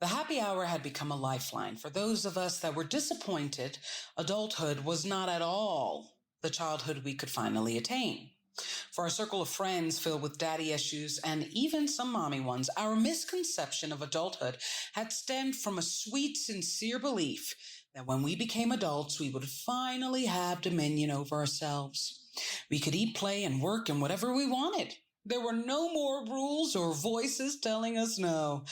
The happy hour had become a lifeline. For those of us that were disappointed, adulthood was not at all the childhood we could finally attain. For our circle of friends filled with daddy issues and even some mommy ones, our misconception of adulthood had stemmed from a sweet, sincere belief that when we became adults, we would finally have dominion over ourselves. We could eat, play, and work in whatever we wanted. There were no more rules or voices telling us no.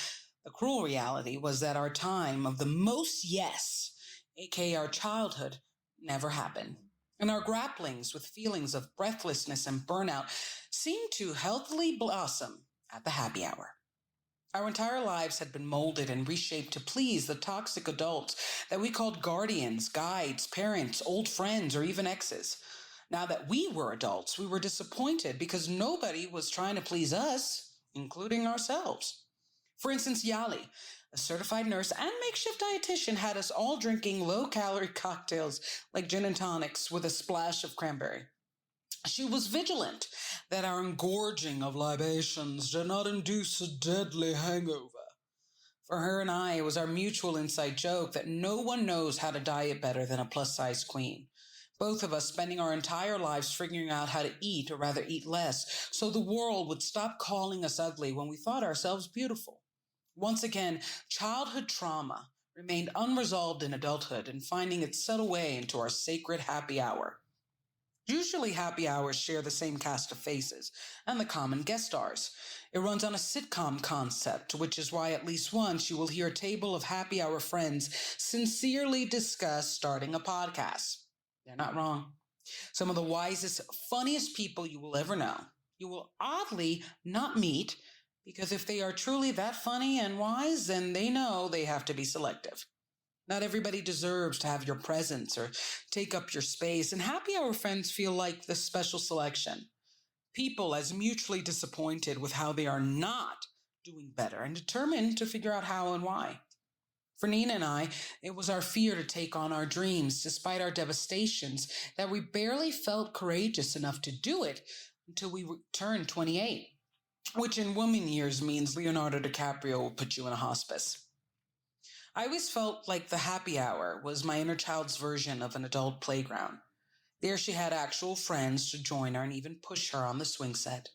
The cruel reality was that our time of the most yes, aka our childhood, never happened. And our grapplings with feelings of breathlessness and burnout seemed to healthily blossom at the happy hour. Our entire lives had been molded and reshaped to please the toxic adults that we called guardians, guides, parents, old friends, or even exes. Now that we were adults, we were disappointed because nobody was trying to please us, including ourselves. For instance, Yali, a certified nurse and makeshift dietitian, had us all drinking low-calorie cocktails like gin and tonics with a splash of cranberry. She was vigilant that our engorging of libations did not induce a deadly hangover. For her and I, it was our mutual inside joke that no one knows how to diet better than a plus-size queen. Both of us spending our entire lives figuring out how to eat, or rather eat less, so the world would stop calling us ugly when we thought ourselves beautiful. Once again, childhood trauma remained unresolved in adulthood and finding its subtle way into our sacred happy hour. Usually happy hours share the same cast of faces and the common guest stars. It runs on a sitcom concept, which is why at least once you will hear a table of happy hour friends sincerely discuss starting a podcast. They're not wrong. Some of the wisest, funniest people you will ever know. You will oddly not meet, because if they are truly that funny and wise, then they know they have to be selective. Not everybody deserves to have your presence or take up your space, and happy hour friends feel like the special selection. People as mutually disappointed with how they are not doing better and determined to figure out how and why. For Nina and I, it was our fear to take on our dreams, despite our devastations, that we barely felt courageous enough to do it until we turned 28. Which in woman years means Leonardo Dicaprio will put you in a hospice. I always felt like the happy hour was my inner child's version of an adult playground. There she had actual friends to join her and even push her on the swing set.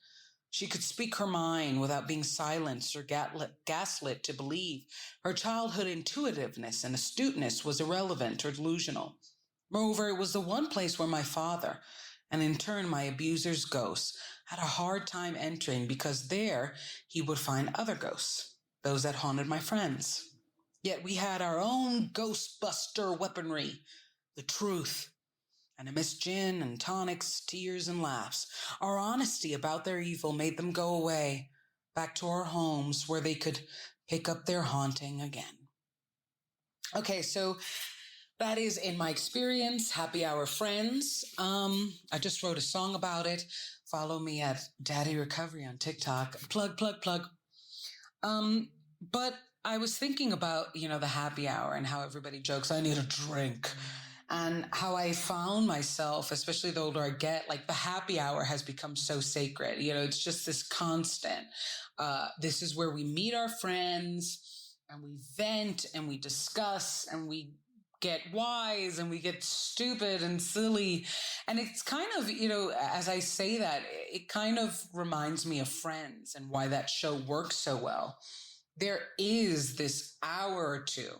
She could speak her mind without being silenced or gaslit to believe her childhood intuitiveness and astuteness was irrelevant or delusional. Moreover, it was the one place where my father, and in turn my abuser's ghosts, had a hard time entering because there he would find other ghosts, those that haunted my friends. Yet we had our own ghostbuster weaponry, the truth, and amidst gin and tonics, tears and laughs, our honesty about their evil made them go away, back to our homes where they could pick up their haunting again. Okay, so that is, in my experience, happy hour friends. I just wrote a song about it. Follow me at Daddy Recovery on TikTok. Plug. But I was thinking about, the happy hour and how everybody jokes, I need a drink. And how I found myself, especially the older I get, like the happy hour has become so sacred. It's just this constant. This is where we meet our friends and we vent and we discuss and we get wise and we get stupid and silly. And it's kind of, as I say that, it kind of reminds me of Friends and why that show works so well. There is this hour or two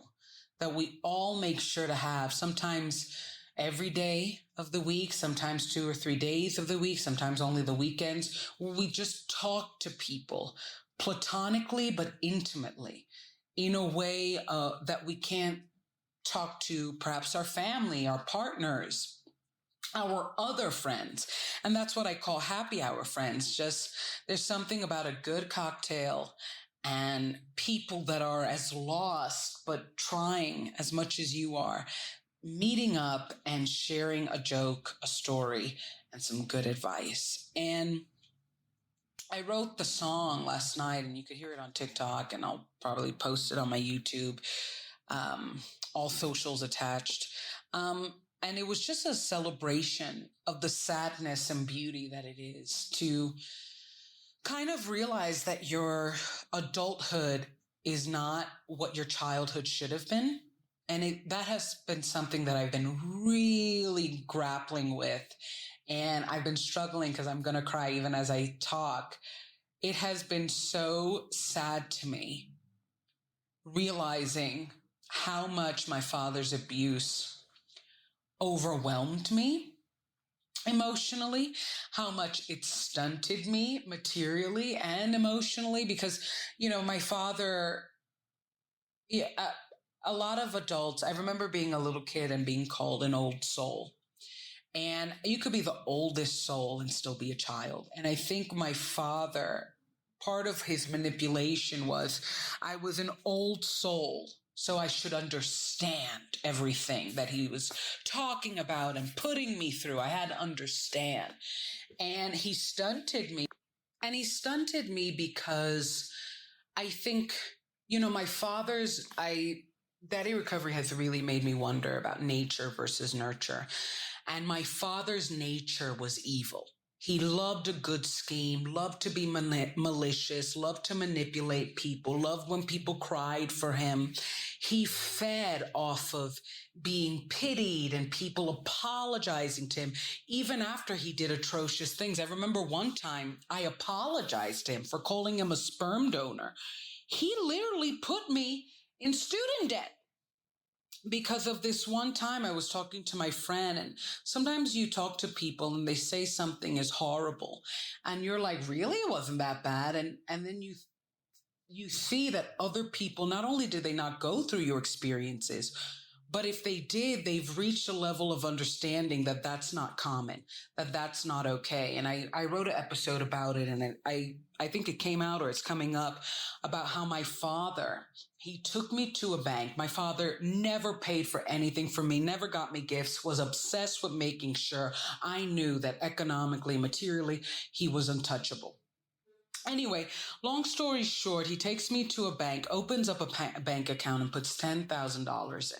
that we all make sure to have, sometimes every day of the week, sometimes 2 or 3 days of the week, sometimes only the weekends, where we just talk to people platonically but intimately in a way that we can't talk to perhaps our family, our partners, our other friends. And that's what I call happy hour friends. Just there's something about a good cocktail and people that are as lost but trying as much as you are, meeting up and sharing a joke, a story, and some good advice. And I wrote the song last night, and you could hear it on TikTok, and I'll probably post it on my YouTube. All socials attached. And it was just a celebration of the sadness and beauty that it is to kind of realize that your adulthood is not what your childhood should have been. And that has been something that I've been really grappling with. And I've been struggling because I'm going to cry even as I talk. It has been so sad to me realizing how much my father's abuse overwhelmed me emotionally, how much it stunted me materially and emotionally, because, my father, yeah, a lot of adults, I remember being a little kid and being called an old soul. And you could be the oldest soul and still be a child. And I think my father, part of his manipulation was I was an old soul, so I should understand everything that he was talking about and putting me through. I had to understand. And he stunted me. And he stunted me because I think, my Daddy Recovery has really made me wonder about nature versus nurture. And my father's nature was evil. He loved a good scheme, loved to be malicious, loved to manipulate people, loved when people cried for him. He fed off of being pitied and people apologizing to him, even after he did atrocious things. I remember one time I apologized to him for calling him a sperm donor. He literally put me in student debt. Because of this one time I was talking to my friend, and sometimes you talk to people and they say something is horrible and you're like, really? It wasn't that bad. And then you see that other people, not only did they not go through your experiences, but if they did, they've reached a level of understanding that that's not common, that that's not okay. And I wrote an episode about it, and I think it came out or it's coming up about how my father, he took me to a bank. My father never paid for anything for me, never got me gifts, was obsessed with making sure I knew that economically, materially, he was untouchable. Anyway, long story short, he takes me to a bank, opens up a bank account and puts $10,000 in.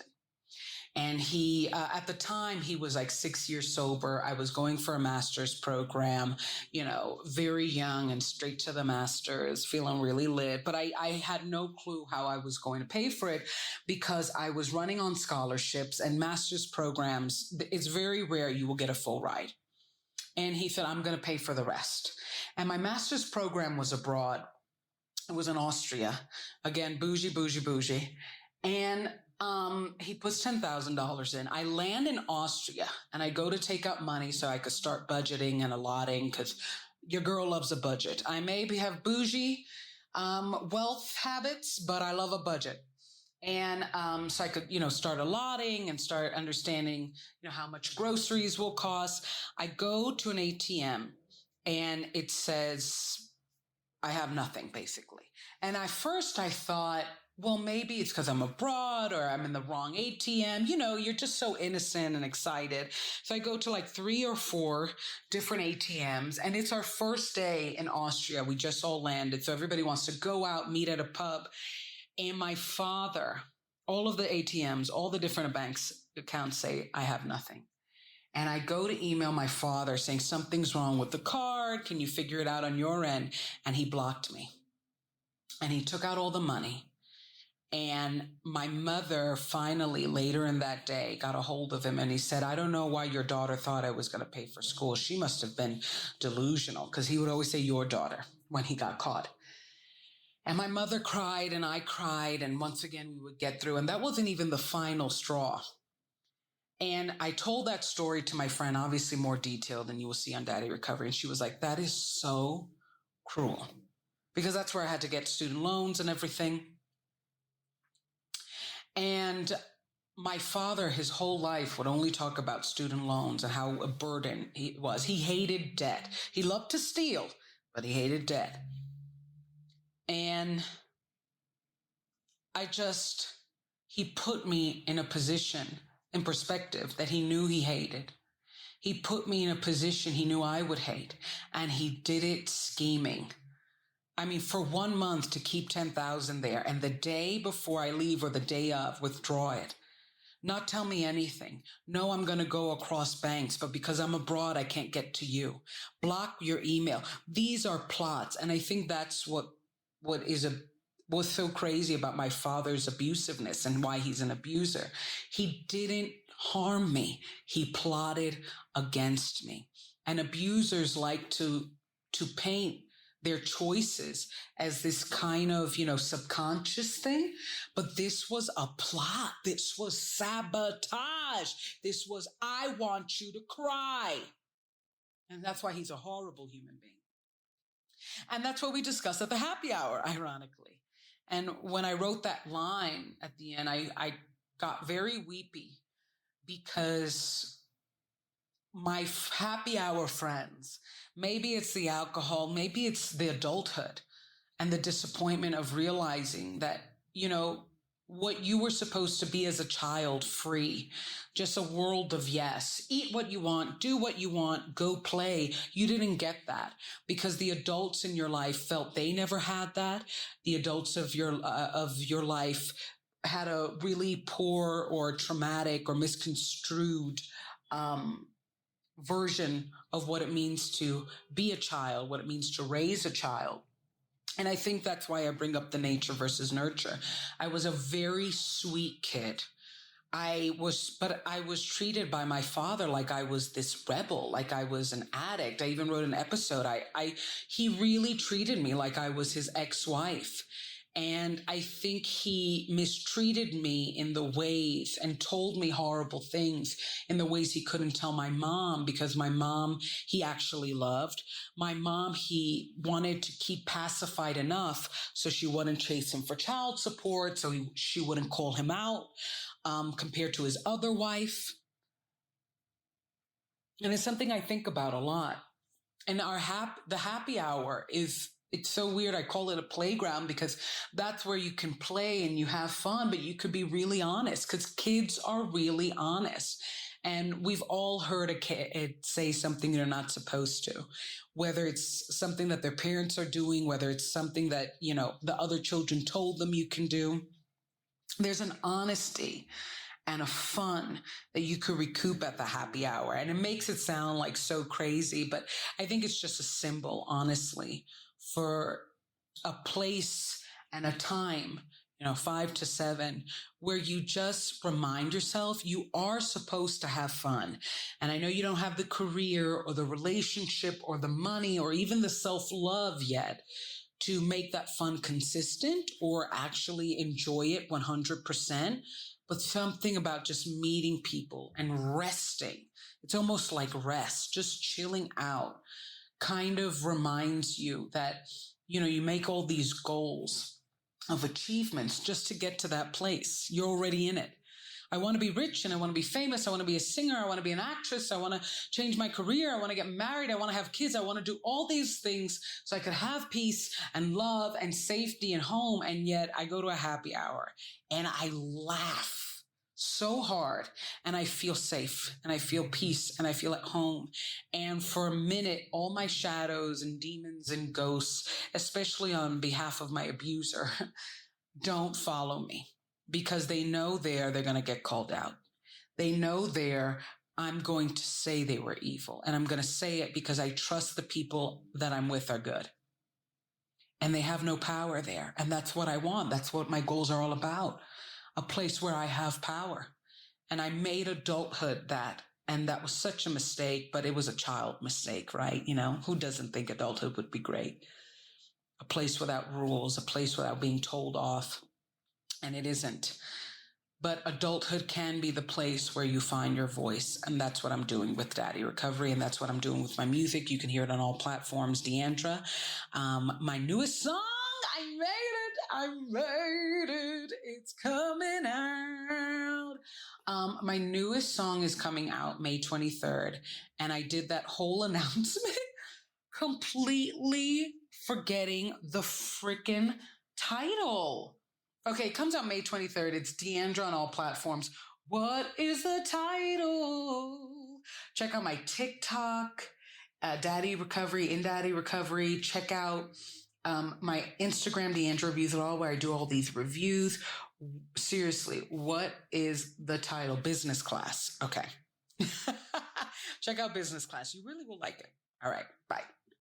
And he, at the time, he was like 6 years sober. I was going for a master's program, very young and straight to the master's, feeling really lit. But I had no clue how I was going to pay for it because I was running on scholarships and master's programs. It's very rare you will get a full ride. And he said, I'm going to pay for the rest. And my master's program was abroad. It was in Austria. Again, bougie. And he puts $10,000 in. I land in Austria and I go to take out money so I could start budgeting and allotting, because your girl loves a budget. I maybe have bougie wealth habits, but I love a budget. And so I could, start allotting and start understanding, how much groceries will cost. I go to an ATM and it says, I have nothing, basically. And at first I thought, well, maybe it's because I'm abroad or I'm in the wrong ATM. You're just so innocent and excited. So I go to like 3 or 4 different ATMs, and it's our first day in Austria. We just all landed. So everybody wants to go out, meet at a pub. And my father, all of the ATMs, all the different banks accounts say, I have nothing. And I go to email my father saying something's wrong with the card. Can you figure it out on your end? And he blocked me. And he took out all the money. And my mother finally, later in that day, got a hold of him and he said, I don't know why your daughter thought I was going to pay for school. She must have been delusional, because he would always say your daughter when he got caught. And my mother cried and I cried, and once again we would get through. And that wasn't even the final straw. And I told that story to my friend, obviously more detailed than you will see on Daddy Recovery. And she was like, that is so cruel, because that's where I had to get student loans and everything. And my father, his whole life, would only talk about student loans and how a burden it was. He hated debt. He loved to steal, but he hated debt. And he put me in a position, in perspective, that he knew he hated. He put me in a position he knew I would hate, and he did it scheming. I mean, for 1 month to keep 10,000 there, and the day before I leave or the day of, withdraw it. Not tell me anything. No, I'm going to go across banks, but because I'm abroad, I can't get to you. Block your email. These are plots. And I think that's what is was so crazy about my father's abusiveness and why he's an abuser. He didn't harm me. He plotted against me. And abusers like to paint their choices as this kind of, subconscious thing. But this was a plot. This was sabotage. This was, I want you to cry. And that's why he's a horrible human being. And that's what we discussed at the happy hour, ironically. And when I wrote that line at the end, I got very weepy because my happy hour friends, maybe it's the alcohol, maybe it's the adulthood and the disappointment of realizing that, what you were supposed to be as a child, free, just a world of yes, eat what you want, do what you want, go play. You didn't get that because the adults in your life felt they never had that. The adults of your life had a really poor or traumatic or misconstrued version of what it means to be a child, what it means to raise a child. And I think that's why I bring up the nature versus nurture. I was a very sweet kid. But I was treated by my father like I was this rebel, like I was an addict. I even wrote an episode. He really treated me like I was his ex-wife. And I think he mistreated me in the ways and told me horrible things in the ways he couldn't tell my mom, because my mom, he actually loved. My mom, he wanted to keep pacified enough so she wouldn't chase him for child support, so she wouldn't call him out compared to his other wife. And it's something I think about a lot. And the happy hour it's so weird. I call it a playground because that's where you can play and you have fun, but you could be really honest because kids are really honest. And we've all heard a kid say something they're not supposed to, whether it's something that their parents are doing, whether it's something that, the other children told them you can do. There's an honesty and a fun that you could recoup at the happy hour. And it makes it sound like so crazy, but I think it's just a symbol, honestly, for a place and a time, 5 to 7, where you just remind yourself you are supposed to have fun. And I know you don't have the career or the relationship or the money or even the self-love yet to make that fun consistent or actually enjoy it 100%. But something about just meeting people and resting, it's almost like rest, just chilling out, kind of reminds you that, you make all these goals of achievements just to get to that place. You're already in it. I want to be rich and I want to be famous. I want to be a singer. I want to be an actress. I want to change my career. I want to get married. I want to have kids. I want to do all these things so I could have peace and love and safety and home. And yet I go to a happy hour and I laugh so hard and I feel safe and I feel peace and I feel at home. And for a minute, all my shadows and demons and ghosts, especially on behalf of my abuser, don't follow me because they know they're going to get called out. They know I'm going to say they were evil, and I'm going to say it because I trust the people that I'm with are good. And they have no power there. And that's what I want. That's what my goals are all about. A place where I have power. And I made adulthood that, and that was such a mistake, but it was a child mistake, right? Who doesn't think adulthood would be great? A place without rules, a place without being told off. And it isn't. But adulthood can be the place where you find your voice. And that's what I'm doing with Daddy Recovery. And that's what I'm doing with my music. You can hear it on all platforms. Deandra, my newest song, I made it. It's coming out. My newest song is coming out May 23rd. And I did that whole announcement completely forgetting the freaking title. Okay, it comes out May 23rd. It's Deandra on all platforms. What is the title? Check out my TikTok, Daddy Recovery, in Daddy Recovery. Check out my Instagram, Deandra Reviews It All, where I do all these reviews. Seriously, what is the title? Business Class. Okay. Check out Business Class. You really will like it. All right, bye.